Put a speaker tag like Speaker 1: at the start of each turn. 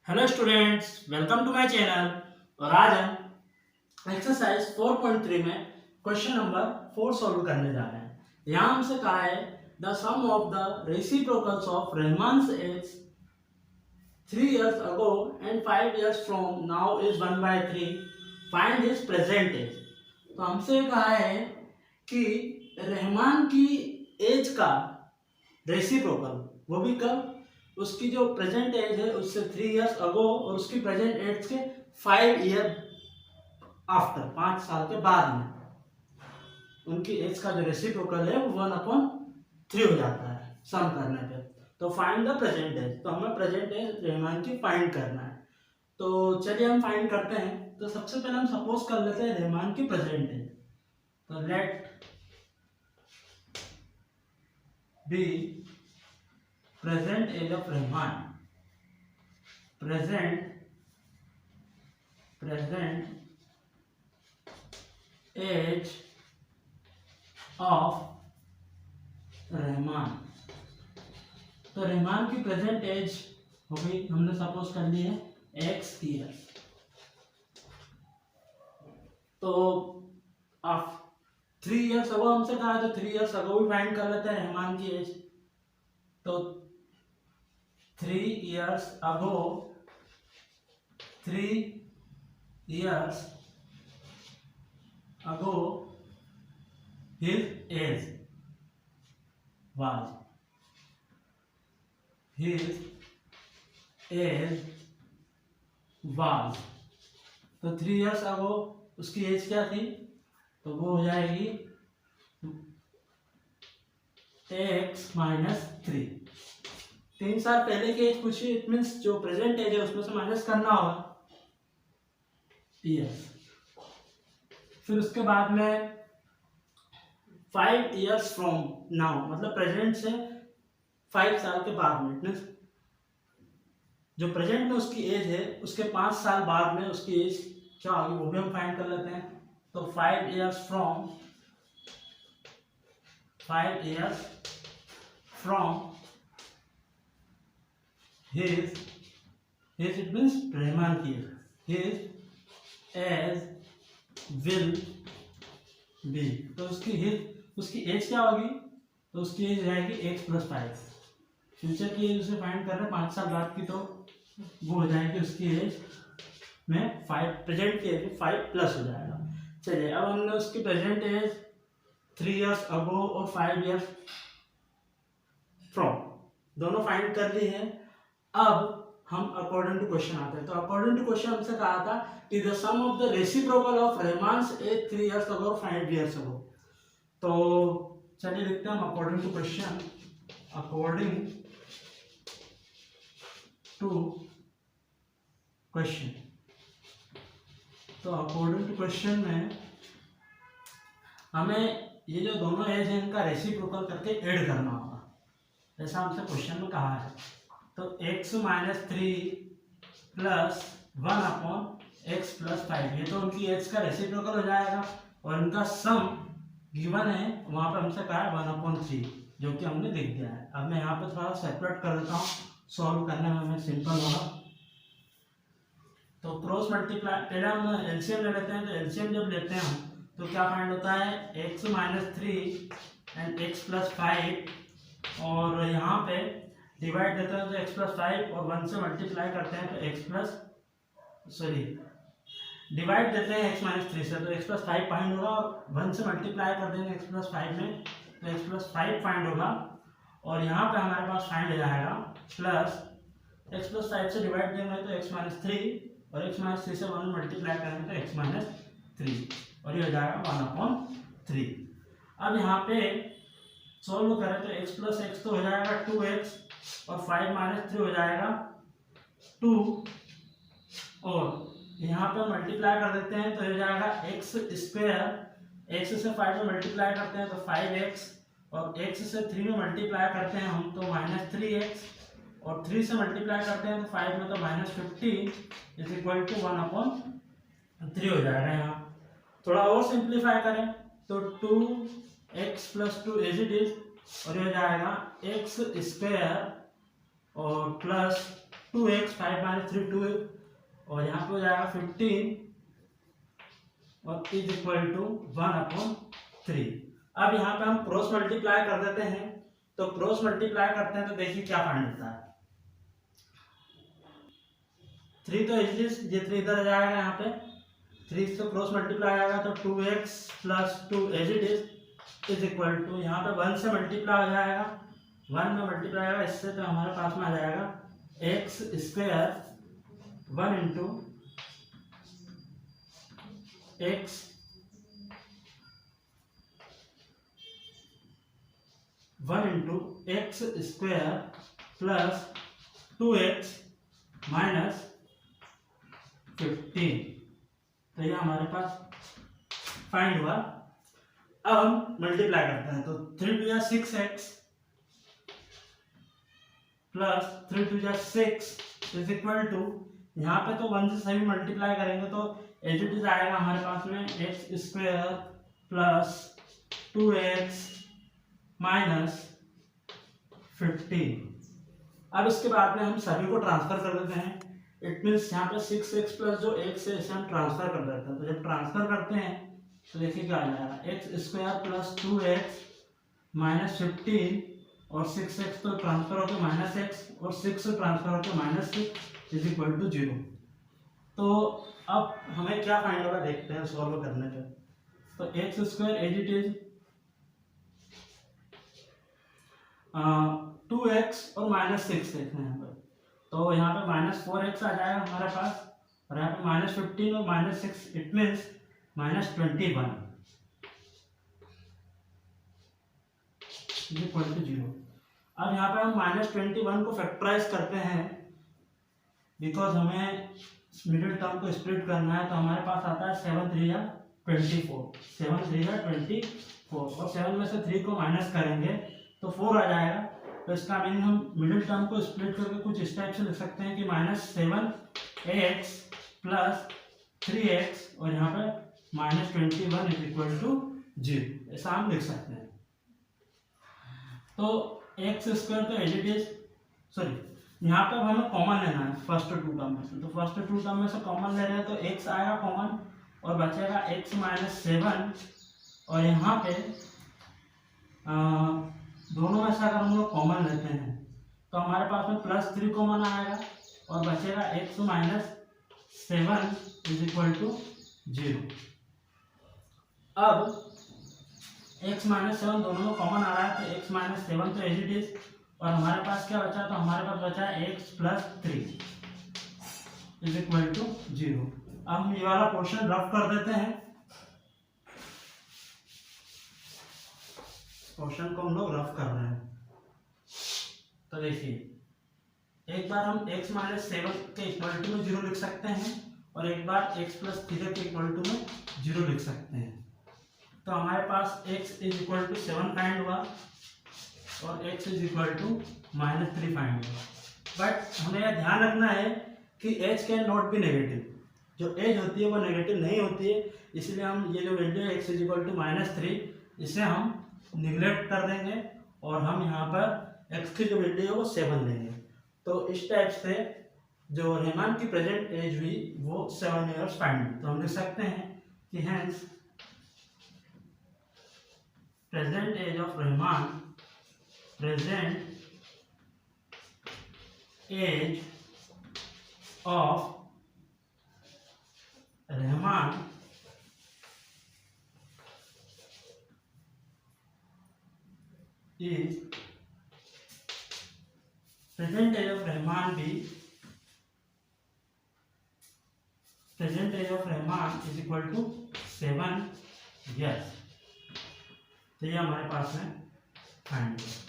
Speaker 1: Hello students, welcome to my channel. और आज हम एक्सरसाइज 4.3 में क्वेश्चन नंबर 4 सॉल्व करने जा रहे हैं। यहाँ हमसे कहा है the sum of the reciprocals of Rahman's ages 3 years ago and 5 years from now is 1/3. Find his present age. तो हमसे कहा है कि रहमान की एज का रेसिप्रोकल, वो भी कब, उसकी जो प्रेजेंट एज है उससे 3 years अगो और उसकी प्रेजेंट एज के 5 year आफ्टर, 5 साल के बाद में उनकी एज का जो रेसिप्रोकल है वो 1/3 हो जाता है सम करने पे। तो फाइंड द प्रेजेंट एज, तो हमें प्रेजेंट एज रहमान की फाइंड करना है। तो चलिए हम फाइंड करते हैं। तो सबसे पहले हम सपोज कर लेते हैं रहमान की प्रेजेंट एज। तो let be present age of Rahman, present age of Rahman. तो रहमान की प्रेजेंट एज हो गई, हमने सपोज कर ली है x ईयर्स। तो आप 3 years अगो हमसे कहा है, तो 3 years अगो भी फाइंड कर लेते हैं रहमान की एज। तो 3 years ago, 3 years ago his age was, तो 3 years ago उसकी एज क्या थी, तो वो हो जाएगी x-3। 3 साल पहले की एज पूछी, इट मीन्स जो प्रेजेंट एज है उसमें से माइनस करना होगा ईयर्स। फिर उसके बाद में 5 years फ्रॉम नाउ, मतलब प्रेजेंट से 5 साल के बाद में, मीन्स जो प्रेजेंट में उसकी एज है उसके 5 साल बाद में उसकी एज क्या होगी वो भी हम फाइंड कर लेते हैं। तो 5 years from his it means Rahman की हिज एज विल बी, तो उसकी एज क्या होगी, तो उसकी एज रहेगी x+5। फ्यूचर की एज उसे फाइंड कर रहे हैं 5 साल बाद की, तो वो हो जाएगी उसकी एज में 5, प्रेजेंट की एज में 5+ हो जाएगा। चलिए, अब हमने उसकी प्रेजेंट एज 3 years अगो और 5 years फ्रॉम दोनों फाइंड कर ली है। अब हम अकॉर्डिंग टू क्वेश्चन आते हैं। तो अकॉर्डिंग टू क्वेश्चन हमसे कहा था कि the sum of the reciprocal of Rahman's ages 3 years ago और 5 years अगो। तो चलिए लिखते हैं हम according to question. According to question, तो अकॉर्डिंग टू क्वेश्चन में हमें ये जो दोनों एज है इनका रेसिप्रोकल करके ऐड करना होगा, जैसा हमसे क्वेश्चन में कहा है। तो x-3 + 1/x+5, ये तो उनकी एज का रेसिप्रोकल हो जाएगा और इनका सम गिवन है, वहां पे हमसे कहा है 1/3, जो कि हमने लिख दिया है। अब मैं यहाँ पे थोड़ा सेपरेट कर देता हूँ, सॉल्व करने में हमें सिंपल होगा। तो क्रॉस मल्टीप्लाई, पहले हम एलसीएम ले लेते हैं। तो एलसीएम जब लेते हैं हम, तो क्या फाइंड होता है x-3 एंड x+5, और यहाँ पे डिवाइड देते हैं तो x+5 और 1 से मल्टीप्लाई करते हैं तो डिवाइड देते हैं x-3 से, तो x+5 फाइंड होगा, और 1 से मल्टीप्लाई कर देंगे x+5 में तो x+5 फाइंड होगा। और यहाँ पे हमारे पास फाइंड हो जाएगा प्लस x+5 से डिवाइड देंगे तो x-3, और x-3 से 1 मल्टीप्लाई करेंगे तो x-3, और ये हो जाएगा 1/3। अब यहाँ पे सोल्व करें तो x+x तो हो जाएगा 2x, और 5 - 3 हो जाएगा 2, और यहाँ पे मल्टीप्लाई कर देते हैं तो हो जाएगा x²। x से 5 में मल्टीप्लाई करते हैं तो 5x, और x से 3 में मल्टीप्लाई करते हैं हम तो -3x, और 3 से मल्टीप्लाई करते हैं तो 5 में तो -50 = 1/3 हो जाएगा। यहाँ थोड़ा और सिंप्लीफाई करें तो 2x + 2 एज इट इज, और ये हो जाएगा x² और प्लस 2x 5 माइनस 3 2 और यहाँ पे हो जाएगा 15 और इज इक्वल टू 1/3। अब यहाँ पे हम क्रॉस मल्टीप्लाई कर देते हैं, तो क्रॉस मल्टीप्लाई करते हैं तो देखिए क्या फाइंड होता है। 3 तो इजिली ये 3 इधर आ जाएगा, यहाँ पे 3 से क्रॉस मल्टीप्लाई आएगा तो 2x plus 2 as it is equal to, यहाँ पे 1 से मल्टीप्लाई हो जाएगा, 1 में मल्टीप्लाई होगा इससे, तो हमारे पास में आ जाएगा x square 1 into x 1 into x square plus 2x minus 15। तो ये हमारे पास फाइंड हुआ। अब हम मल्टीप्लाई करते हैं, तो 3 2 6x plus 3 2 6 is equal to, यहाँ पे तो 1 से सभी मल्टीप्लाई करेंगे तो एज इट इज आएगा हमारे पास में x square plus 2x minus 15। अब इसके बाद में हम सभी को ट्रांसफर कर देते हैं। इट मीन्स यहाँ पे 6x प्लस जो x है इसे हम ट्रांसफर कर देते हैं। तो जब ट्रांसफर करते हैं तो देखिए क्या आ जाएगा, x square plus 2x minus 15 और 6x तो ट्रांसफर होकर माइनस x और 6 से ट्रांसफर होकर माइनस 6 इज इक्वल टू 0। तो अब हमें क्या फाइंड होगा देखते हैं सॉल्व करने पे। तो x square as it is 2x और माइनस 6 देखते हैं यहाँ पर, तो यहाँ पे माइनस 4x आ जाएगा हमारे पास, और यहाँ पे माइनस 15 और minus 6 it means minus 21 equal to 0। अब यहाँ पे हम माइनस 21 को फैक्टराइज करते हैं, बिकॉज हमें मिडिल टर्म को स्प्लिट करना है। तो हमारे पास आता है 7 3 24, 7 3 24 और 7 में से 3 को माइनस करेंगे तो 4 आ जाएगा। तो इसका मीनिंग हम मिडिल टर्म को स्प्लिट करके कुछ इस टाइप से लिख सकते हैं कि माइनस 7x प्लस 3x और यहाँ पे माइनस 21 इज इक्वल टू 0, ऐसा हम लिख सकते हैं। तो एक्स स्क्वायर तो एज इट इज, सॉरी यहाँ पे हमें कॉमन लेना है फर्स्ट 2 टर्म में से, तो फर्स्ट 2 टर्म में से कॉमन ले रहे हैं तो x आएगा कॉमन और बचेगा x माइनस 7 और यहाँ पे दोनों में से अगर हम लोग कॉमन लेते हैं तो हमारे पास में प्लस 3 कॉमन आएगा और बचेगा x minus 7 is equal to 0। अब x माइनस 7 दोनों में कॉमन आ रहा है तो x माइनस 7 तो एज इट इज, और हमारे पास क्या बचा, तो हमारे पास बचा x plus 3 is equal to 0। अब हम ये वाला पोर्शन रफ कर देते हैं, पोर्शन को हम लोग रफ कर रहे हैं। तो देखिए एक बार हम x माइनस 7 के इक्वल टू में 0 लिख सकते हैं और एक बार x प्लस 3 के इक्वल टू में 0 लिख सकते हैं। तो हमारे पास x is equal to 7 find हुआ और x is equal to minus 3 find हुआ। बट हमें यह ध्यान रखना है कि h can not be negative, जो एज होती है वो नेगेटिव नहीं होती है, इसलिए हम ये जो वैल्यू है x is equal to minus 3 इसे हम निगलेक्ट कर देंगे और हम यहाँ पर x की जो वैल्यू है वो 7 लेंगे। तो इस टाइप से जो रहमान की प्रेजेंट एज हुई वो 7 ईयर्स फाइंड। तो हम लिख सकते हैं कि hence present age of Rahman, present age of Rahman is present age of Rahman be present age of Rahman is equal to 7 years। तो ये हमारे पास में फाइंड हुआ।